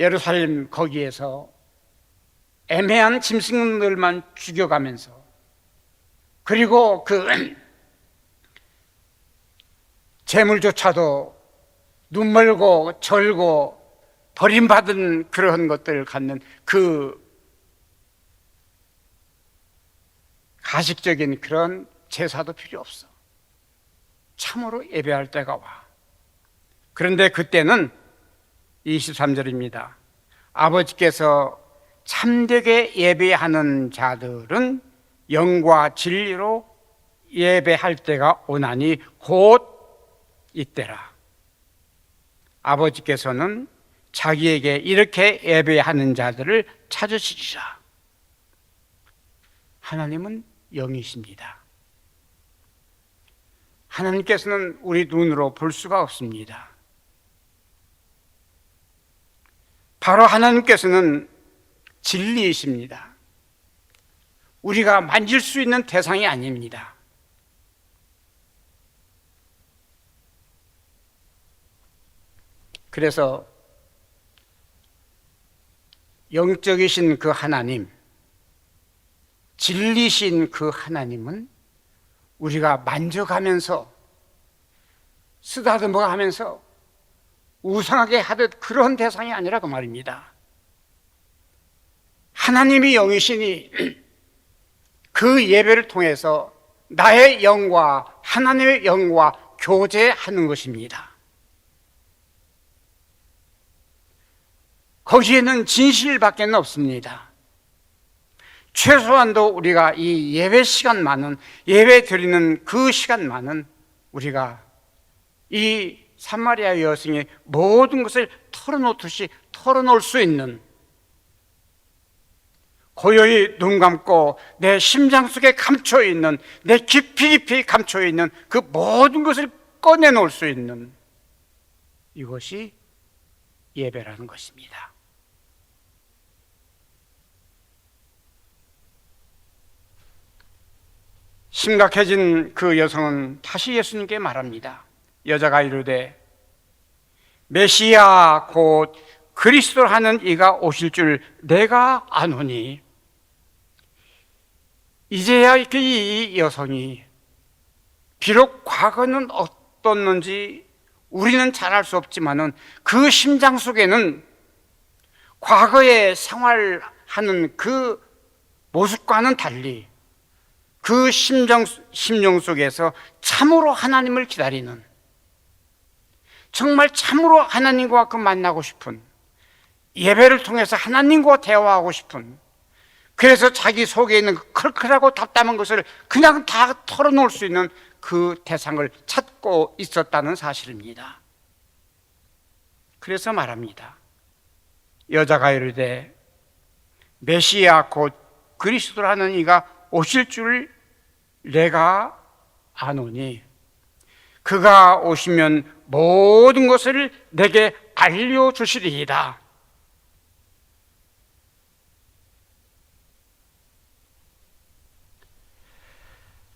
예루살렘 거기에서 애매한 짐승들만 죽여가면서, 그리고 그 재물조차도 눈멀고 절고 버림받은 그런 것들을 갖는 그 가식적인 그런 제사도 필요 없어. 참으로 예배할 때가 와. 그런데 그때는 23절입니다. 아버지께서 참되게 예배하는 자들은 영과 진리로 예배할 때가 오나니 곧 이때라. 아버지께서는 자기에게 이렇게 예배하는 자들을 찾으시리라. 하나님은 영이십니다. 하나님께서는 우리 눈으로 볼 수가 없습니다. 바로 하나님께서는 진리이십니다. 우리가 만질 수 있는 대상이 아닙니다. 그래서 영적이신 그 하나님, 진리신 그 하나님은 우리가 만져가면서 쓰다듬어 가면서 우상하게 하듯 그런 대상이 아니라 그 말입니다. 하나님이 영이시니 그 예배를 통해서 나의 영과 하나님의 영과 교제하는 것입니다. 거기에는 진실밖에 없습니다. 최소한도 우리가 이 예배 시간만은, 예배 드리는 그 시간만은 우리가 이 사마리아 여성의 모든 것을 털어놓듯이 털어놓을 수 있는, 고요히 눈 감고 내 심장 속에 감춰있는, 내 깊이 감춰있는 그 모든 것을 꺼내놓을 수 있는, 이것이 예배라는 것입니다. 심각해진 그 여성은 다시 예수님께 말합니다. 여자가 이르되 메시아 곧 그리스도 하는 이가 오실 줄 내가 아노니. 이제야 이 여성이 비록 과거는 어떻는지 우리는 잘 알 수 없지만은 그 심장 속에는 과거에 생활하는 그 모습과는 달리 그 심령 속에서 참으로 하나님을 기다리는, 정말 참으로 하나님과 만나고 싶은, 예배를 통해서 하나님과 대화하고 싶은, 그래서 자기 속에 있는 클클하고 답답한 것을 그냥 다 털어놓을 수 있는 그 대상을 찾고 있었다는 사실입니다. 그래서 말합니다. 여자가 이르되 메시아 곧 그리스도라는 이가 오실 줄 내가 아노니 그가 오시면 모든 것을 내게 알려주시리이다.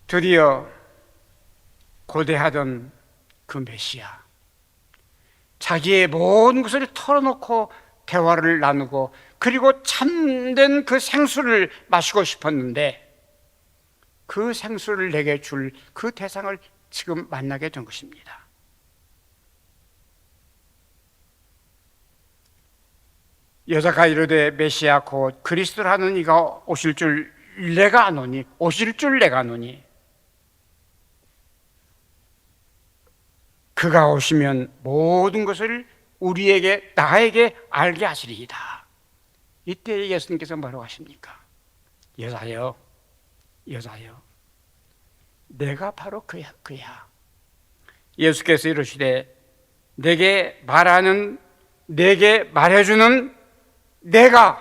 드디어 고대하던 그 메시아, 자기의 모든 것을 털어놓고 대화를 나누고 그리고 참된 그 생수를 마시고 싶었는데 그 생수를 내게 줄 그 대상을 지금 만나게 된 것입니다. 여자가 이르되 메시아 곧 그리스도라는 이가 오실 줄 내가 아노니, 오실 줄 내가 아노니 그가 오시면 모든 것을 우리에게, 나에게 알게 하시리이다. 이때 예수님께서 뭐라고 하십니까? 여자여, 여자여, 내가 바로 그야. 예수께서 이르시되 내게 말하는, 내게 말해주는 내가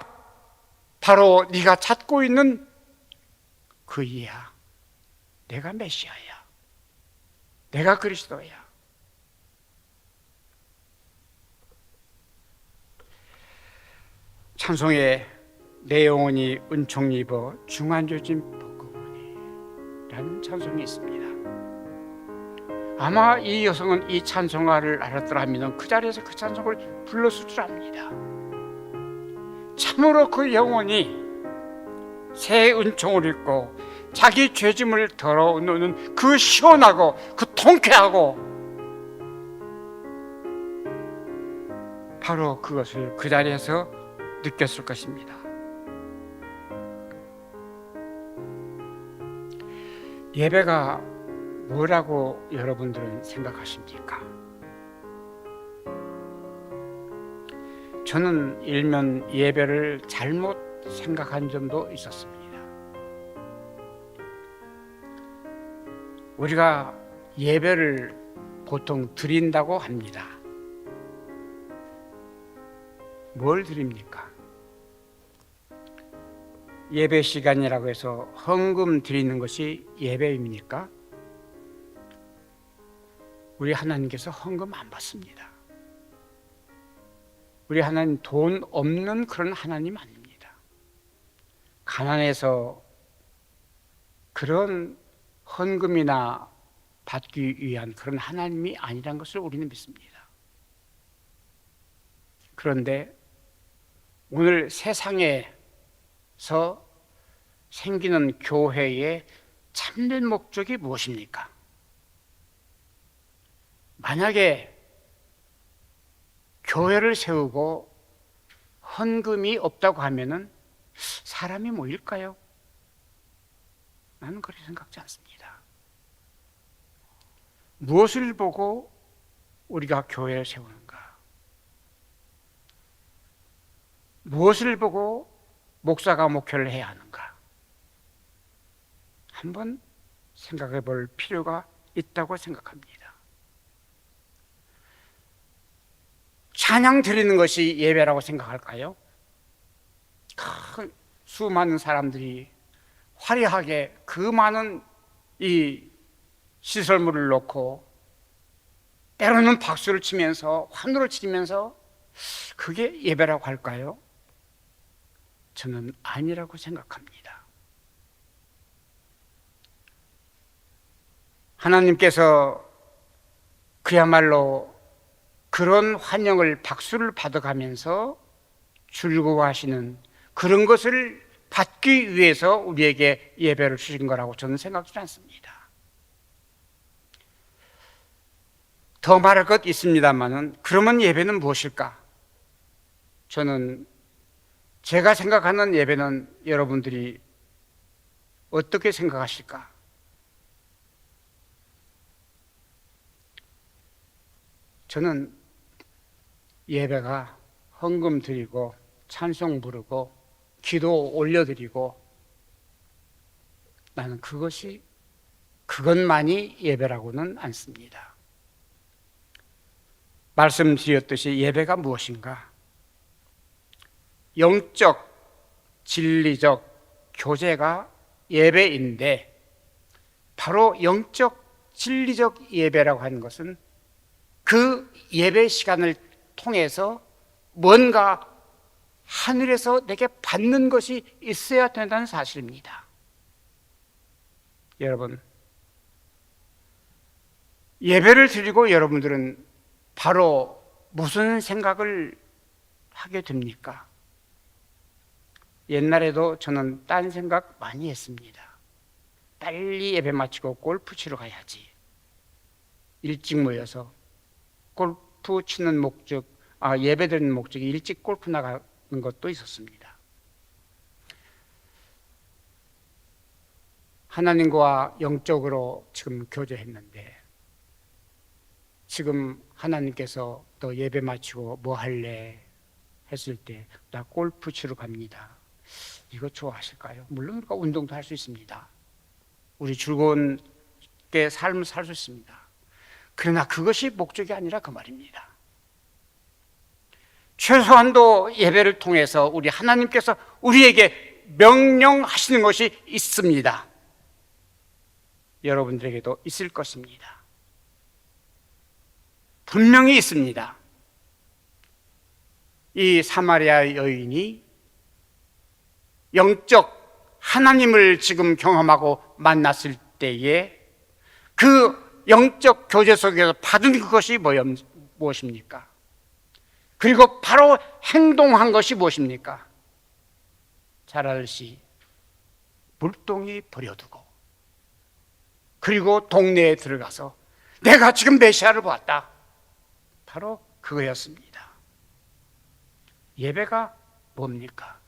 바로 네가 찾고 있는 그이야. 내가 메시아야. 내가 그리스도야. 찬송에 내 영혼이 은총 입어 중한조짐 벗고보니 라는 찬송이 있습니다. 아마 이 여성은 이 찬송가를 알았더라면 그 자리에서 그 찬송을 불렀을 줄 압니다. 참으로 그 영혼이 새 은총을 입고 자기 죄짐을 덜어놓는 그 시원하고 그 통쾌하고 바로 그것을 그 자리에서 느꼈을 것입니다. 예배가 뭐라고 여러분들은 생각하십니까? 저는 일면 예배를 잘못 생각한 점도 있었습니다. 우리가 예배를 보통 드린다고 합니다. 뭘 드립니까? 예배 시간이라고 해서 헌금 드리는 것이 예배입니까? 우리 하나님께서 헌금 안 받습니다. 우리 하나님 돈 없는 그런 하나님 아닙니다. 가난해서 그런 헌금이나 받기 위한 그런 하나님이 아니란 것을 우리는 믿습니다. 그런데 오늘 세상에서 생기는 교회의 참된 목적이 무엇입니까? 만약에 교회를 세우고 헌금이 없다고 하면은 사람이 모일까요? 나는 그렇게 생각지 않습니다. 무엇을 보고 우리가 교회를 세우는가? 무엇을 보고 목사가 목회를 해야 하는가? 한번 생각해 볼 필요가 있다고 생각합니다. 찬양 드리는 것이 예배라고 생각할까요? 수많은 사람들이 화려하게 그 많은 이 시설물을 놓고 때로는 박수를 치면서 환호를 치면서 그게 예배라고 할까요? 저는 아니라고 생각합니다. 하나님께서 그야말로 그런 환영을 박수를 받아가면서 즐거워하시는 그런 것을 받기 위해서 우리에게 예배를 주신 거라고 저는 생각지 않습니다. 더 말할 것 있습니다만은 그러면 예배는 무엇일까? 저는 제가 생각하는 예배는 여러분들이 어떻게 생각하실까? 저는 예배가 헌금 드리고 찬송 부르고 기도 올려드리고 나는 그것만이 예배라고는 않습니다. 말씀드렸듯이 예배가 무엇인가? 영적, 진리적 교제가 예배인데 바로 영적, 진리적 예배라고 하는 것은 그 예배 시간을 통해서 뭔가 하늘에서 내게 받는 것이 있어야 된다는 사실입니다. 여러분, 예배를 드리고 여러분들은 바로 무슨 생각을 하게 됩니까? 옛날에도 저는 딴 생각 많이 했습니다. 빨리 예배 마치고 골프 치러 가야지. 일찍 모여서 골프 치는 목적, 예배 드리는 목적이 일찍 골프 나가는 것도 있었습니다. 하나님과 영적으로 지금 교제했는데 지금 하나님께서 너 예배 마치고 뭐 할래? 했을 때 나 골프 치러 갑니다. 이거 좋아하실까요? 물론 우리가 운동도 할 수 있습니다. 우리 즐거운 삶을 살 수 있습니다. 그러나 그것이 목적이 아니라 그 말입니다. 최소한도 예배를 통해서 우리 하나님께서 우리에게 명령하시는 것이 있습니다. 여러분들에게도 있을 것입니다. 분명히 있습니다. 이 사마리아 여인이 영적 하나님을 지금 경험하고 만났을 때에 그 영적 교제 속에서 받은 그것이 무엇입니까? 그리고 바로 행동한 것이 무엇입니까? 잘 알듯이 물동이 버려두고 그리고 동네에 들어가서 내가 지금 메시아를 보았다. 바로 그거였습니다. 예배가 뭡니까?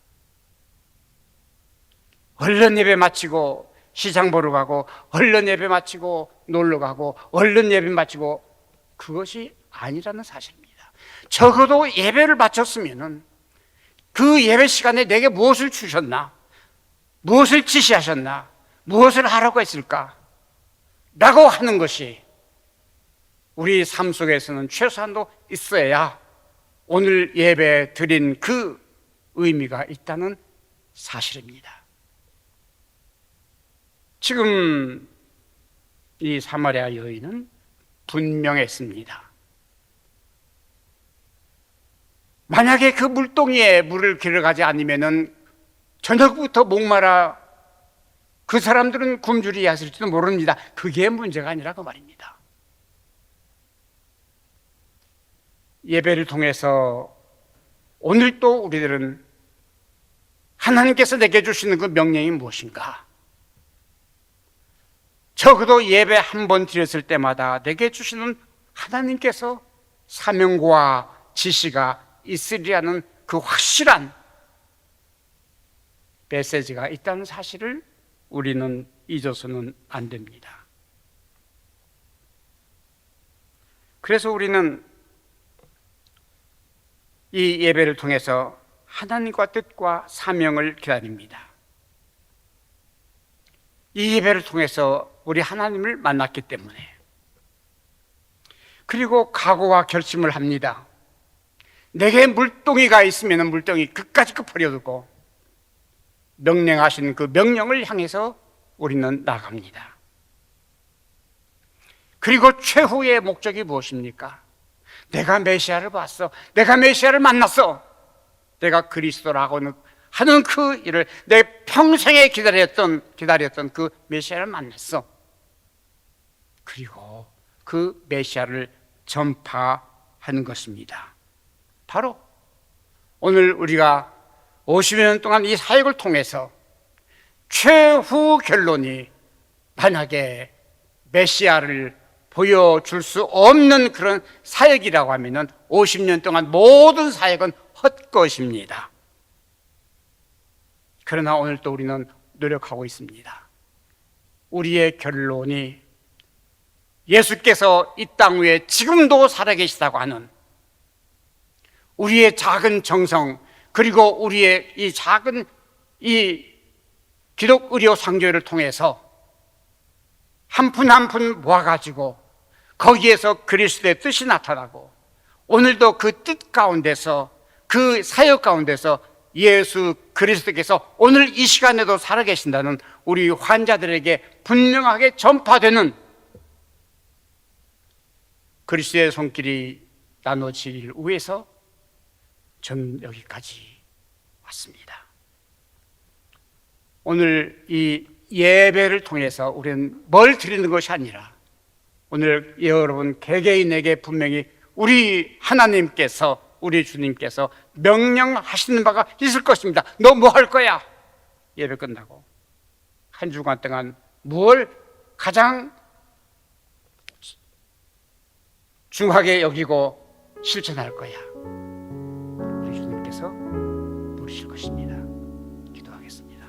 얼른 예배 마치고 시장 보러 가고 얼른 예배 마치고 놀러 가고 얼른 예배 마치고 그것이 아니라는 사실입니다. 적어도 예배를 마쳤으면은 그 예배 시간에 내게 무엇을 주셨나? 무엇을 지시하셨나? 무엇을 하라고 했을까? 라고 하는 것이 우리 삶 속에서는 최소한도 있어야 오늘 예배 드린 그 의미가 있다는 사실입니다. 지금 이 사마리아 여인은 분명했습니다. 만약에 그 물동이에 물을 길어가지 않으면은 저녁부터 목마라 그 사람들은 굶주리 했을지도 모릅니다. 그게 문제가 아니라 그 말입니다. 예배를 통해서 오늘 또 우리들은 하나님께서 내게 주시는 그 명령이 무엇인가? 적어도 예배 한 번 드렸을 때마다 내게 주시는 하나님께서 사명과 지시가 있으리라는 그 확실한 메시지가 있다는 사실을 우리는 잊어서는 안 됩니다. 그래서 우리는 이 예배를 통해서 하나님과 뜻과 사명을 기다립니다. 이 예배를 통해서 우리 하나님을 만났기 때문에, 그리고 각오와 결심을 합니다. 내게 물동이가 있으면 물동이 끝까지 버려두고 명령하신 그 명령을 향해서 우리는 나갑니다. 그리고 최후의 목적이 무엇입니까? 내가 메시아를 봤어. 내가 메시아를 만났어. 내가 그리스도라고 하는 그 일을 내 평생에 기다렸던 그 메시아를 만났어. 그리고 그 메시아를 전파하는 것입니다. 바로 오늘 우리가 50년 동안 이 사역을 통해서 최후 결론이 만약에 메시아를 보여줄 수 없는 그런 사역이라고 하면은 50년 동안 모든 사역은 헛것입니다. 그러나 오늘 또 우리는 노력하고 있습니다. 우리의 결론이 예수께서 이 땅 위에 지금도 살아계시다고 하는 우리의 작은 정성, 그리고 우리의 이 작은 이 기독 의료 상조회를 통해서 한 푼 한 푼 모아가지고 거기에서 그리스도의 뜻이 나타나고 오늘도 그 뜻 가운데서 그 사역 가운데서 예수 그리스도께서 오늘 이 시간에도 살아계신다는 우리 환자들에게 분명하게 전파되는 그리스도의 손길이 나눠지길 위해서 저는 여기까지 왔습니다. 오늘 이 예배를 통해서 우리는 뭘 드리는 것이 아니라 오늘 여러분 개개인에게 분명히 우리 하나님께서, 우리 주님께서 명령하시는 바가 있을 것입니다. 너 뭐 할 거야? 예배 끝나고 한 주간 동안 뭘 가장 중하게 여기고 실천할 거야? 우리 주님께서 물으실 것입니다. 기도하겠습니다.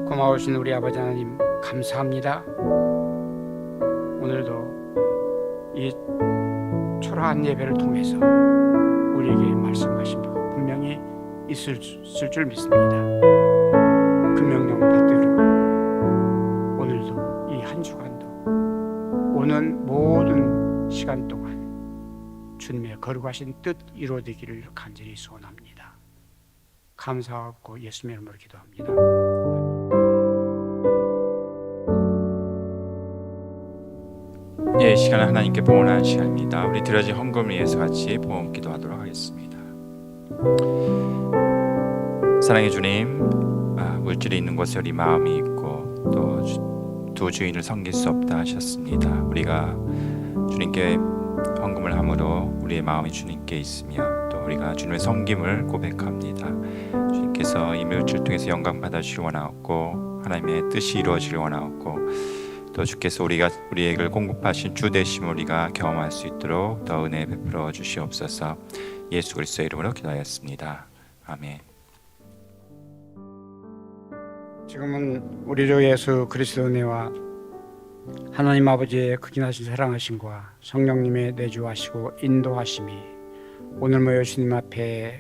고마우신 우리 아버지 하나님, 감사합니다. 오늘도 이 초라한 예배를 통해서 우리에게 말씀하신 바가 분명히 있을 줄 믿습니다. 그 명령 받들어 오늘도 이 한 주간도 오는 모든 시간 동안 주님의 거룩하신 뜻 이루어지기를 간절히 소원합니다. 감사하고 예수님의 이름으로 기도합니다. 예, 시간은 하나님께 봉헌하는 시간입니다. 우리 드려진 헌금을 위해서 같이 봉헌 기도하도록 하겠습니다. 사랑의 주님, 물질이 있는 곳에 우리 마음이 있고 또 두 주인을 섬길 수 없다 하셨습니다. 우리가 주님께 헌금을 함으로 우리의 마음이 주님께 있으며 또 우리가 주님의 섬김을 고백합니다. 주님께서 이 멸치를 통해서 영광 받아주시기 원하옵고 하나님의 뜻이 이루어지길 원하옵고 또 주께서 우리에게 공급하신 주 되심을 우리가 경험할 수 있도록 더 은혜 베풀어 주시옵소서. 예수 그리스도의 이름으로 기도하였습니다. 아멘. 지금은 우리 주 예수 그리스도 은혜와 하나님 아버지의 극진하신 사랑하심과 성령님의 내주하시고 인도하심이 오늘 모여 주님 앞에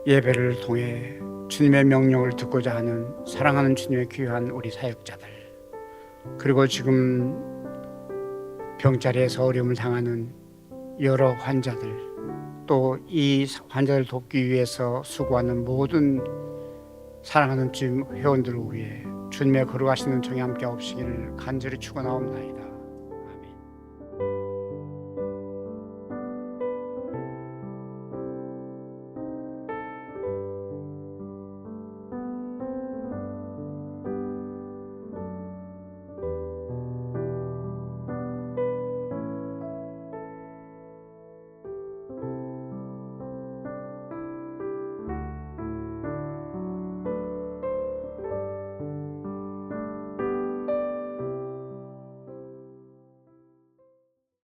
예배를 통해 주님의 명령을 듣고자 하는 사랑하는 주님의 귀한 우리 사역자들, 그리고 지금 병자리에서 어려움을 당하는 여러 환자들, 또 이 환자를 돕기 위해서 수고하는 모든 사랑하는 주님 회원들을 위해 주님의 거룩하시는 정에 함께 없으기를 간절히 축원하옵나이다.